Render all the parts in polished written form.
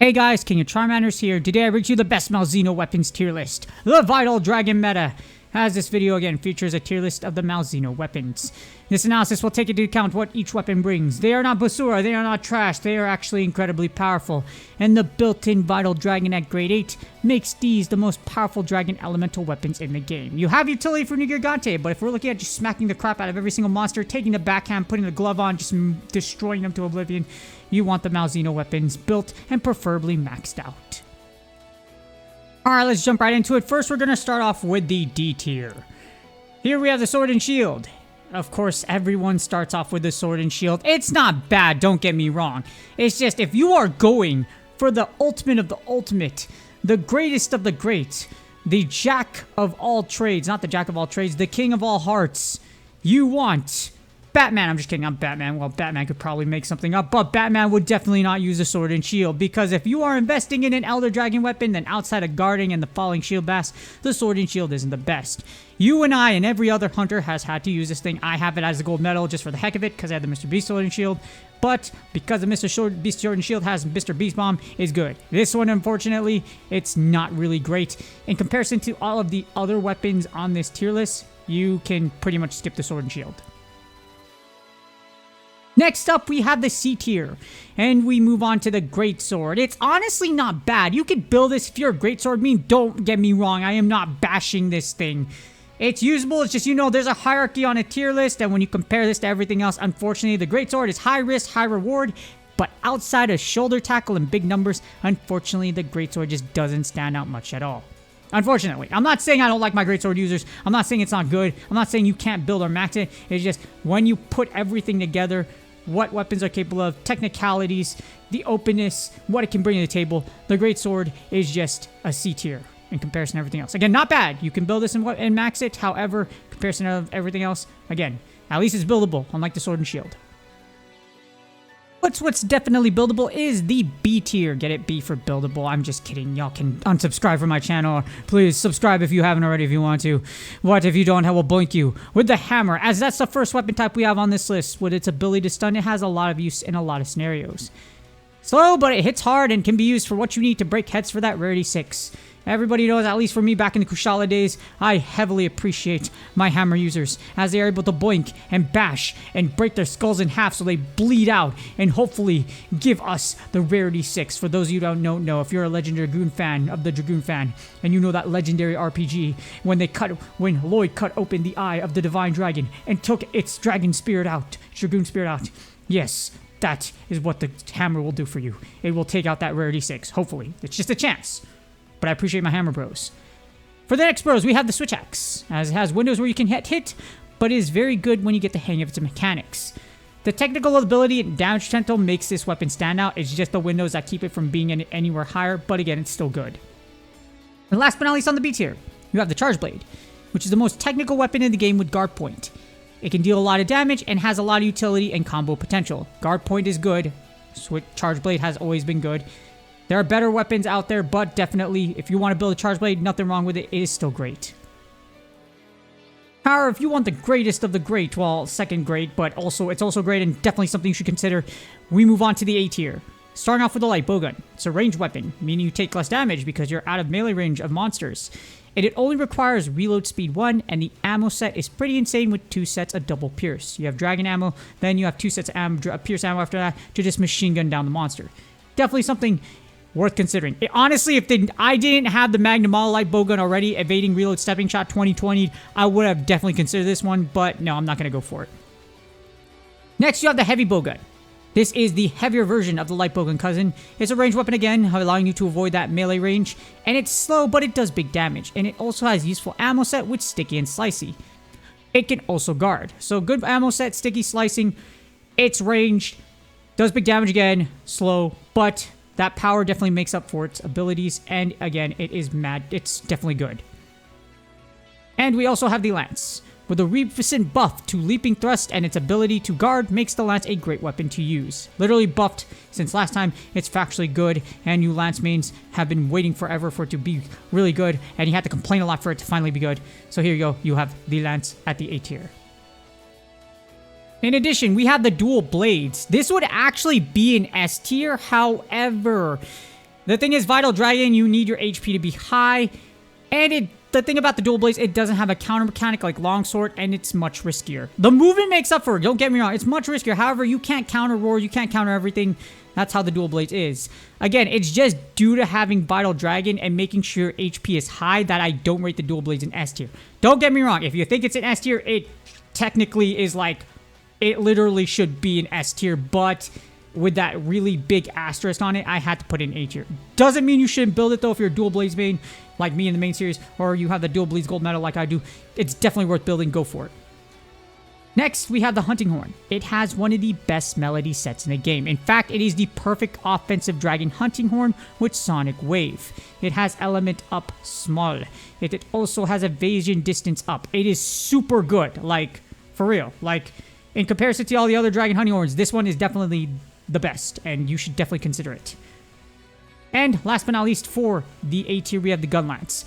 Hey guys, King of Charmanders here. Today I bring you the best Malzeno weapons tier list. The Vital Dragon meta. As this video again features a tier list of the Malzeno weapons. This analysis will take into account what each weapon brings. They are not basura, they are not trash, they are actually incredibly powerful. And the built-in Vital Dragon at grade 8 makes these the most powerful dragon elemental weapons in the game. You have utility for Nigirgante, but if we're looking at just smacking the crap out of every single monster, taking the backhand, putting the glove on, just destroying them to oblivion, you want the Malzeno weapons built and preferably maxed out. Alright, let's jump right into it. First, we're going to start off with the D tier. Here we have the Sword and Shield. Of course, everyone starts off with the Sword and Shield. It's not bad, don't get me wrong. It's just, if you are going for the ultimate of the ultimate, the greatest of the great, the jack of all trades, not the jack of all trades, the king of all hearts, you want Batman. I'm just kidding, I'm Batman. Well, Batman could probably make something up, but Batman would definitely not use a Sword and Shield, because if you are investing in an Elder Dragon weapon, then outside of guarding and the falling shield bass, the Sword and Shield isn't the best. You and I and every other hunter has had to use this thing. I have it as a gold medal just for the heck of it, because I had the Mr. Beast Sword and Shield, but because the Mr. Beast Sword and Shield has Mr. Beast Bomb, is good. This one, unfortunately, it's not really great. In comparison to all of the other weapons on this tier list, you can pretty much skip the Sword and Shield. Next up, we have the C tier, and we move on to the Great Sword. It's honestly not bad. You could build this if you're a Great Sword. Don't get me wrong, I am not bashing this thing. It's usable, it's just, you know, there's a hierarchy on a tier list, and when you compare this to everything else, unfortunately, the Great Sword is high risk, high reward, but outside of shoulder tackle and big numbers, unfortunately, the Great Sword just doesn't stand out much at all. Unfortunately. I'm not saying I don't like my Great Sword users. I'm not saying it's not good. I'm not saying you can't build or max it. It's just, when you put everything together, what weapons are capable of, technicalities, the openness, what it can bring to the table, the Great Sword is just a C tier in comparison to everything else. Again, not bad. You can build this and max it. However, in comparison of everything else, again, at least it's buildable, unlike the Sword and Shield. What's definitely buildable is the B tier. Get it? B for buildable. I'm just kidding. Y'all can unsubscribe from my channel. Please subscribe if you haven't already if you want to. What if you don't? I will boink you with the hammer, as that's the first weapon type we have on this list. With its ability to stun, it has a lot of use in a lot of scenarios. Slow, but it hits hard and can be used for what you need to break heads for that rarity 6. Everybody knows, at least for me back in the Kushala days, I heavily appreciate my hammer users, as they are able to boink and bash and break their skulls in half so they bleed out and hopefully give us the rarity 6. For those of you who don't know, if you're a legendary Dragoon fan of the Dragoon fan, and you know that legendary RPG, when Lloyd cut open the eye of the Divine Dragon and took its Dragoon spirit out, yes, that is what the hammer will do for you. It will take out that rarity 6, hopefully. It's just a chance. But I appreciate my hammer bros. For the next bros, we have the Switch Axe, as it has windows where you can hit, but it is very good when you get the hang of its mechanics. The technical ability and damage potential makes this weapon stand out. It's just the windows that keep it from being anywhere higher, but again, it's still good. And last but not least on the B tier, you have the Charge Blade, which is the most technical weapon in the game with guard point. It can deal a lot of damage and has a lot of utility and combo potential. Guard point is good. Charge Blade has always been good. There are better weapons out there, but definitely, if you want to build a Charge Blade, nothing wrong with it. It is still great. However, if you want the greatest of the great, well, second great, but it's also great and definitely something you should consider, we move on to the A tier. Starting off with the Light Bowgun. It's a ranged weapon, meaning you take less damage because you're out of melee range of monsters. And it only requires reload speed 1, and the ammo set is pretty insane with 2 sets of double pierce. You have dragon ammo, then you have 2 sets of pierce ammo after that to just machine gun down the monster. Definitely something worth considering. Honestly, if I didn't have the Magnum Light Bowgun already, evading reload stepping shot 2020, I would have definitely considered this one, but no, I'm not going to go for it. Next, you have the Heavy Bowgun. This is the heavier version of the Light Bowgun cousin. It's a ranged weapon again, allowing you to avoid that melee range, and it's slow, but it does big damage, and it also has useful ammo set with sticky and slicey. It can also guard, so good ammo set, sticky, slicing, it's ranged, does big damage again, slow, but that power definitely makes up for its abilities, and again, it's definitely good. And we also have the Lance. With a recent buff to Leaping Thrust and its ability to guard makes the Lance a great weapon to use. Literally buffed since last time, it's factually good, and you Lance mains have been waiting forever for it to be really good, and you had to complain a lot for it to finally be good. So here you go, you have the Lance at the A tier. In addition, we have the dual blades. This would actually be an S tier, however, The thing is, Vital Dragon, you need your HP to be high, and the thing about the dual blades, it doesn't have a counter mechanic like longsword, and it's much riskier. The movement makes up for it, don't get me wrong, it's much riskier. However, you can't counter roar, you can't counter everything. That's how the dual blades is. Again, it's just due to having Vital Dragon and making sure HP is high that I don't rate the dual blades in S tier. Don't get me wrong, if you think it's an S tier, it technically is like, it literally should be an S tier, but with that really big asterisk on it, I had to put it in A tier. Doesn't mean you shouldn't build it though if you're a dual blades main, like me in the main series, or you have the dual blades gold medal like I do. It's definitely worth building, go for it. Next, we have the Hunting Horn. It has one of the best melody sets in the game. In fact, it is the perfect offensive dragon hunting horn with Sonic Wave. It has element up small. It also has evasion distance up. It is super good, like, for real. Like, in comparison to all the other dragon hunting horns, this one is definitely the best, and you should definitely consider it. And last but not least, for the A tier, we have the Gun Lance.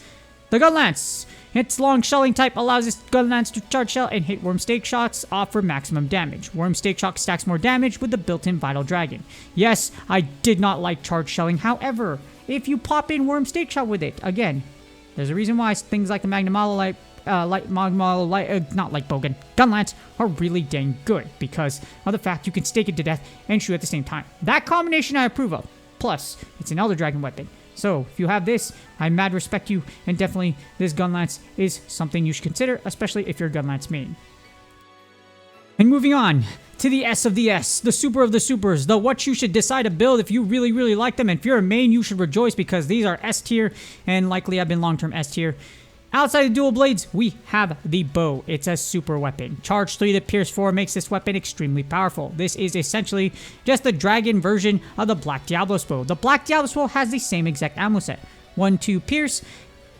The Gun Lance! Its long shelling type allows this Gun Lance to charge shell and hit Worm Stake shots off for maximum damage. Worm Stake shot stacks more damage with the built-in Vital Dragon. Yes, I did not like charge shelling, however, if you pop in Worm Stake shot with it, again, there's a reason why things like the Gun Lance are really dang good because of the fact you can stake it to death and shoot at the same time. That combination I approve of. Plus, it's an Elder Dragon weapon. So, if you have this, I mad respect you, and definitely this Gun Lance is something you should consider, especially if you're a Gun Lance main. And moving on to the S of the S, the super of the supers, the what you should decide to build if you really, really like them. And if you're a main, you should rejoice because these are S tier, and likely have been long-term S tier. Outside of dual blades, we have the bow. It's a super weapon. Charge 3 to Pierce 4 makes this weapon extremely powerful. This is essentially just the dragon version of the Black Diablos bow. The Black Diablos bow has the same exact ammo set. 1-2 Pierce,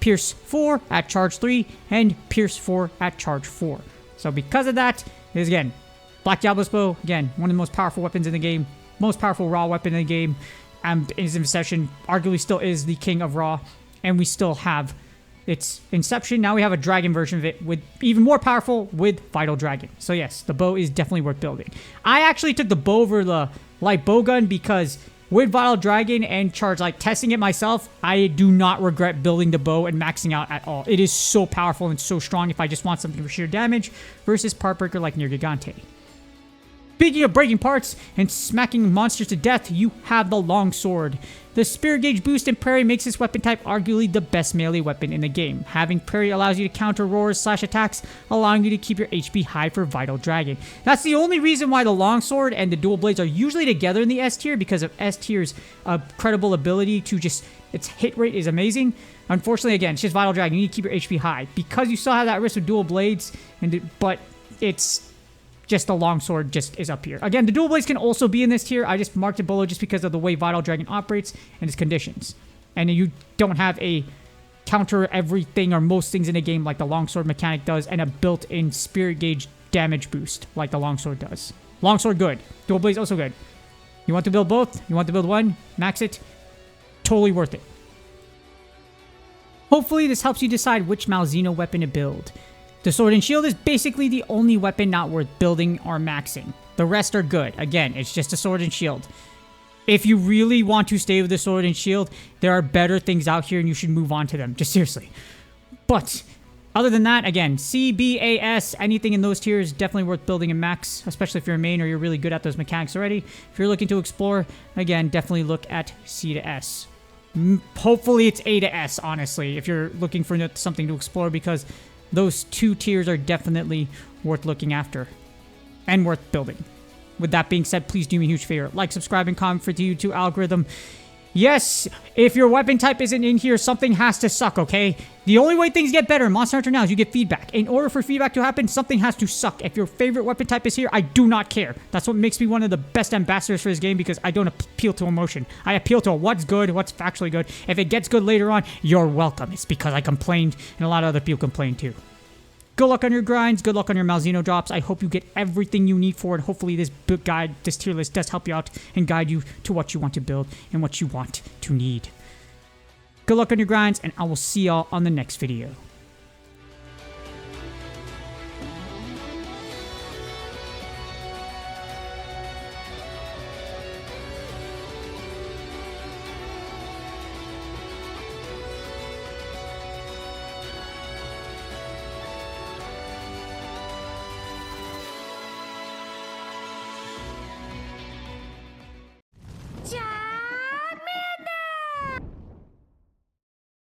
Pierce 4 at Charge 3, and Pierce 4 at Charge 4. So because of that, is again, Black Diablos bow, again, one of the most powerful weapons in the game, most powerful raw weapon in the game, and in his inception, arguably still is the king of raw, and we still have its inception. Now we have a dragon version of it with even more powerful with Vital Dragon. So yes, the bow is definitely worth building. I actually took the bow over the light bow gun because with Vital Dragon and charge, like testing it myself, I do not regret building the bow and maxing out at all. It is so powerful and so strong if I just want something for sheer damage versus part breaker like near Gigante. Speaking of breaking parts and smacking monsters to death, you have the Longsword. The Spirit Gauge boost in Prairie makes this weapon type arguably the best melee weapon in the game. Having Prairie allows you to counter roars / attacks, allowing you to keep your HP high for Vital Dragon. That's the only reason why the Longsword and the dual blades are usually together in the S tier, because of S tier's credible ability to just, its hit rate is amazing. Unfortunately, again, it's just Vital Dragon. You need to keep your HP high because you still have that risk with dual blades, but it's just the Longsword just is up here. Again, the dual blades can also be in this tier. I just marked it below just because of the way Vital Dragon operates and its conditions. And you don't have a counter everything or most things in the game like the Longsword mechanic does, and a built-in Spirit Gauge damage boost like the Longsword does. Longsword good. Dual blades also good. You want to build both? You want to build one? Max it. Totally worth it. Hopefully this helps you decide which Malzeno weapon to build. The Sword and Shield is basically the only weapon not worth building or maxing. The rest are good. Again, it's just a Sword and Shield. If you really want to stay with the Sword and Shield, there are better things out here and you should move on to them. Just seriously. But other than that, again, C, B, A, S, anything in those tiers definitely worth building and max, especially if you're a main or you're really good at those mechanics already. If you're looking to explore, again, definitely look at C to S. Hopefully it's A to S, honestly, if you're looking for something to explore, because those two tiers are definitely worth looking after and worth building. With that being said, please do me a huge favor. Like, subscribe, and comment for the YouTube algorithm. Yes, if your weapon type isn't in here, something has to suck, okay? The only way things get better in Monster Hunter now is you get feedback. In order for feedback to happen, something has to suck. If your favorite weapon type is here, I do not care. That's what makes me one of the best ambassadors for this game, because I don't appeal to emotion. I appeal to what's good, what's factually good. If it gets good later on, you're welcome. It's because I complained, and a lot of other people complained too. Good luck on your grinds. Good luck on your Malzeno drops. I hope you get everything you need for it. Hopefully this guide, this tier list does help you out and guide you to what you want to build and what you want to need. Good luck on your grinds, and I will see y'all on the next video.